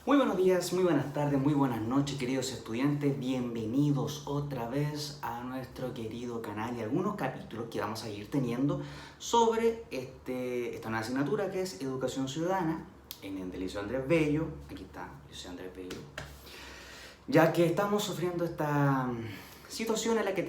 Muy buenos días, muy buenas tardes, muy buenas noches, queridos estudiantes. Bienvenidos otra vez a nuestro querido canal y algunos capítulos que vamos a ir teniendo sobre esta nueva asignatura que es Educación Ciudadana en el Liceo Andrés Bello. Aquí está, Liceo Andrés Bello. Ya que estamos sufriendo esta situación en la que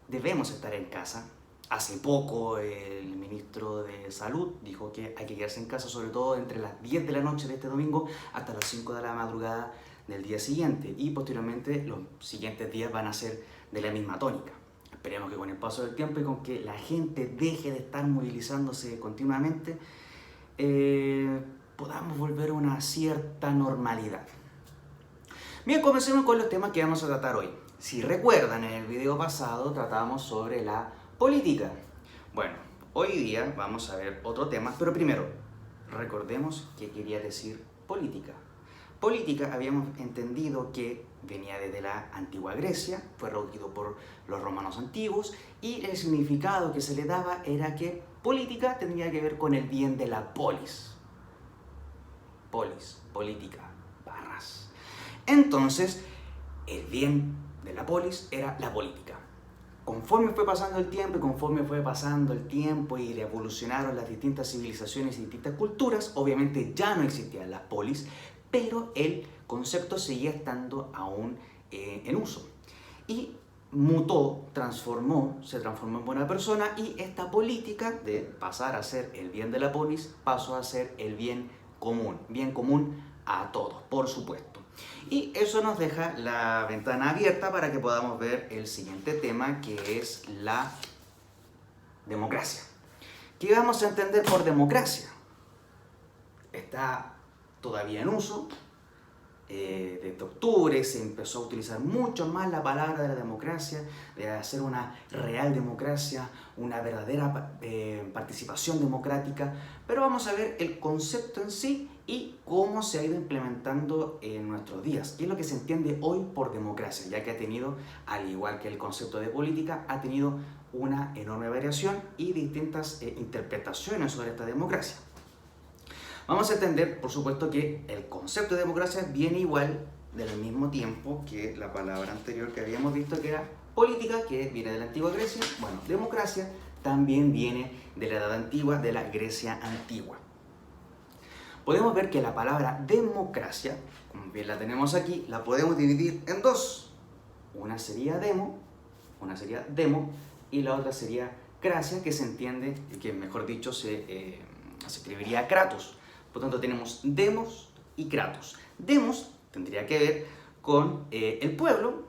debemos estar en casa. Hace poco el ministro de Salud dijo que hay que quedarse en casa, sobre todo entre las 10 de la noche de este domingo hasta las 5 de la madrugada del día siguiente. Y posteriormente los siguientes días van a ser de la misma tónica. Esperemos que con el paso del tiempo y con que la gente deje de estar movilizándose continuamente, podamos volver a una cierta normalidad. Bien, comencemos con los temas que vamos a tratar hoy. Si recuerdan, en el video pasado tratamos sobre la política. Bueno, hoy día vamos a ver otro tema, pero primero, recordemos qué quería decir política. Política habíamos entendido que venía desde la antigua Grecia, fue recogido por los romanos antiguos, y el significado que se le daba era que política tendría que ver con el bien de la polis. Polis, política, barras. Entonces, el bien de la polis era la política. Conforme fue pasando el tiempo y evolucionaron las distintas civilizaciones y distintas culturas, obviamente ya no existían las polis, pero el concepto seguía estando aún en uso. Y mutó, se transformó en buena persona, y esta política de pasar a ser el bien de la polis pasó a ser el bien común a todos, por supuesto. Y eso nos deja la ventana abierta para que podamos ver el siguiente tema, que es la democracia. ¿Qué vamos a entender por democracia? Está todavía en uso. Desde octubre se empezó a utilizar mucho más la palabra de la democracia, de hacer una real democracia, una verdadera participación democrática, pero vamos a ver el concepto en sí y cómo se ha ido implementando en nuestros días, qué es lo que se entiende hoy por democracia, ya que ha tenido, al igual que el concepto de política, ha tenido una enorme variación y distintas interpretaciones sobre esta democracia. Vamos a entender, por supuesto, que el concepto de democracia viene igual del mismo tiempo que la palabra anterior que habíamos visto, que era política, que viene de la antigua Grecia. Bueno, democracia también viene de la edad antigua, de la Grecia antigua. Podemos ver que la palabra democracia, como bien la tenemos aquí, la podemos dividir en dos. Una sería demo, y la otra sería cracia, que se entiende, que mejor dicho se escribiría kratos. Por tanto, tenemos demos y kratos. Demos tendría que ver con el pueblo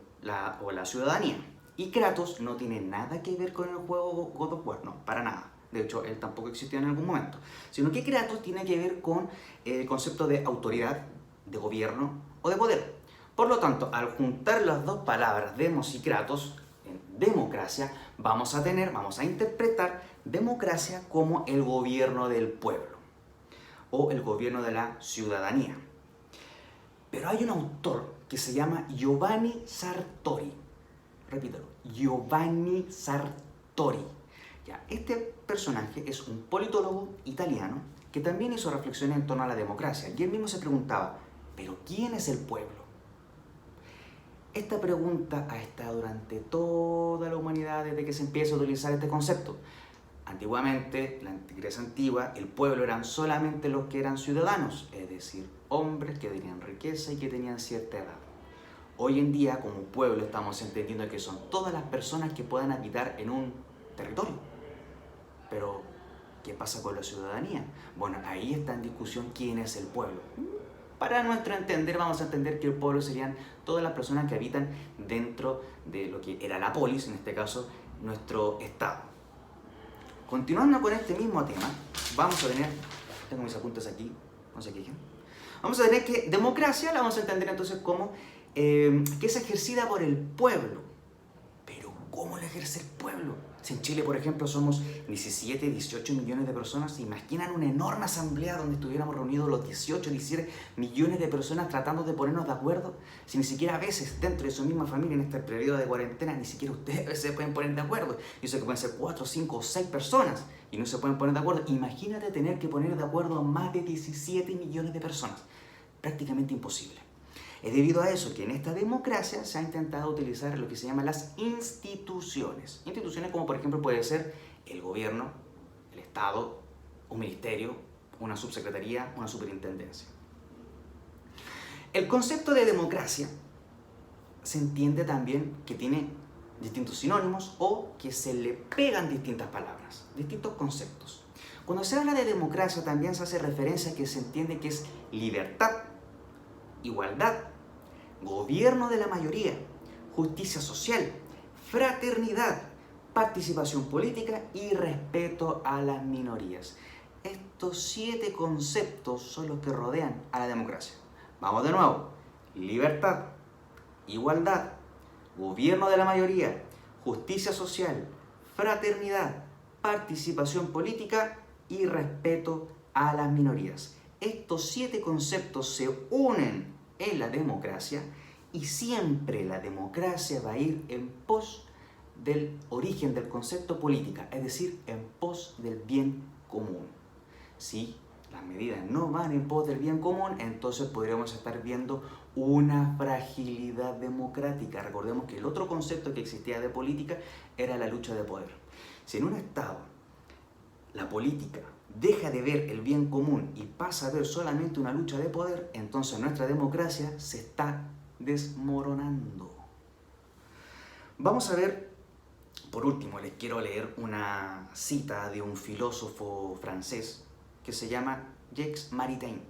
o la ciudadanía. Y kratos no tiene nada que ver con el juego God of War, no, para nada. De hecho, él tampoco existió en algún momento. Sino que kratos tiene que ver con el concepto de autoridad, de gobierno o de poder. Por lo tanto, al juntar las dos palabras, demos y kratos, en democracia, vamos a interpretar democracia como el gobierno del pueblo o el gobierno de la ciudadanía. Pero hay un autor que se llama Giovanni Sartori. Repítalo, Giovanni Sartori. Ya, este personaje es un politólogo italiano que también hizo reflexiones en torno a la democracia. Y él mismo se preguntaba, ¿pero quién es el pueblo? Esta pregunta ha estado durante toda la humanidad desde que se empieza a utilizar este concepto. Antiguamente, en la Grecia antigua, el pueblo eran solamente los que eran ciudadanos, es decir, hombres que tenían riqueza y que tenían cierta edad. Hoy en día, como pueblo, estamos entendiendo que son todas las personas que puedan habitar en un territorio. Pero, ¿qué pasa con la ciudadanía? Bueno, ahí está en discusión quién es el pueblo. Para nuestro entender, vamos a entender que el pueblo serían todas las personas que habitan dentro de lo que era la polis, en este caso, nuestro estado. Continuando con este mismo tema, vamos a tener, tengo mis apuntes aquí, no sé qué dije. Vamos a tener que democracia la vamos a entender entonces como que es ejercida por el pueblo. Pero ¿cómo la ejerce el pueblo? Si en Chile, por ejemplo, somos 17, 18 millones de personas, ¿se imaginan una enorme asamblea donde estuviéramos reunidos los 18, 17 millones de personas tratando de ponernos de acuerdo? Si ni siquiera a veces dentro de su misma familia en este periodo de cuarentena, ni siquiera ustedes se pueden poner de acuerdo. Yo sé que pueden ser 4, 5 o 6 personas y no se pueden poner de acuerdo. Imagínate tener que poner de acuerdo a más de 17 millones de personas. prácticamente imposible. Es debido a eso que en esta democracia se ha intentado utilizar lo que se llaman las instituciones. Instituciones como por ejemplo puede ser el gobierno, el Estado, un ministerio, una subsecretaría, una superintendencia. El concepto de democracia se entiende también que tiene distintos sinónimos o que se le pegan distintas palabras, distintos conceptos. Cuando se habla de democracia también se hace referencia a que se entiende que es libertad, igualdad, gobierno de la mayoría, justicia social, fraternidad, participación política y respeto a las minorías. Estos 7 conceptos son los que rodean a la democracia. Vamos de nuevo. Libertad, igualdad, gobierno de la mayoría, justicia social, fraternidad, participación política y respeto a las minorías. Estos 7 conceptos se unen en la democracia y siempre la democracia va a ir en pos del origen del concepto política, es decir, en pos del bien común. Si las medidas no van en pos del bien común, entonces podríamos estar viendo una fragilidad democrática. Recordemos que el otro concepto que existía de política era la lucha de poder. Si en un Estado la política deja de ver el bien común y pasa a ver solamente una lucha de poder, entonces nuestra democracia se está desmoronando. Vamos a ver, por último, les quiero leer una cita de un filósofo francés que se llama Jacques Maritain.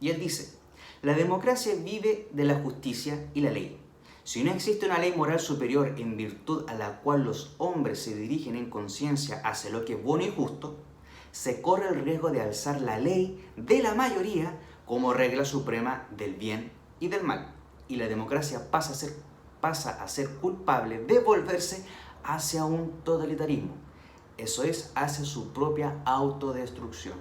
Y él dice: la democracia vive de la justicia y la ley. Si no existe una ley moral superior en virtud a la cual los hombres se dirigen en conciencia hacia lo que es bueno y justo, se corre el riesgo de alzar la ley de la mayoría como regla suprema del bien y del mal. Y la democracia pasa a ser culpable de volverse hacia un totalitarismo. Eso es, hacia su propia autodestrucción.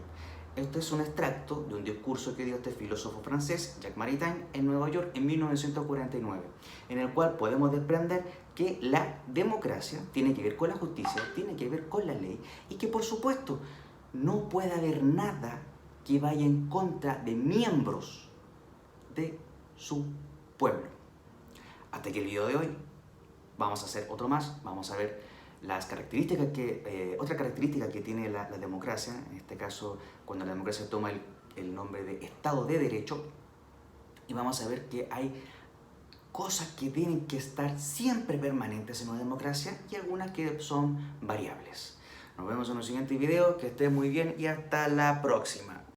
Este es un extracto de un discurso que dio este filósofo francés, Jacques Maritain, en Nueva York en 1949, en el cual podemos desprender que la democracia tiene que ver con la justicia, tiene que ver con la ley, y que por supuesto no puede haber nada que vaya en contra de miembros de su pueblo. Hasta aquí el video de hoy. Vamos a hacer otro más, vamos a ver las características otra característica que tiene la democracia, en este caso cuando la democracia toma el nombre de Estado de Derecho, y vamos a ver que hay cosas que tienen que estar siempre permanentes en una democracia y algunas que son variables. Nos vemos en un siguiente video, que estén muy bien y hasta la próxima.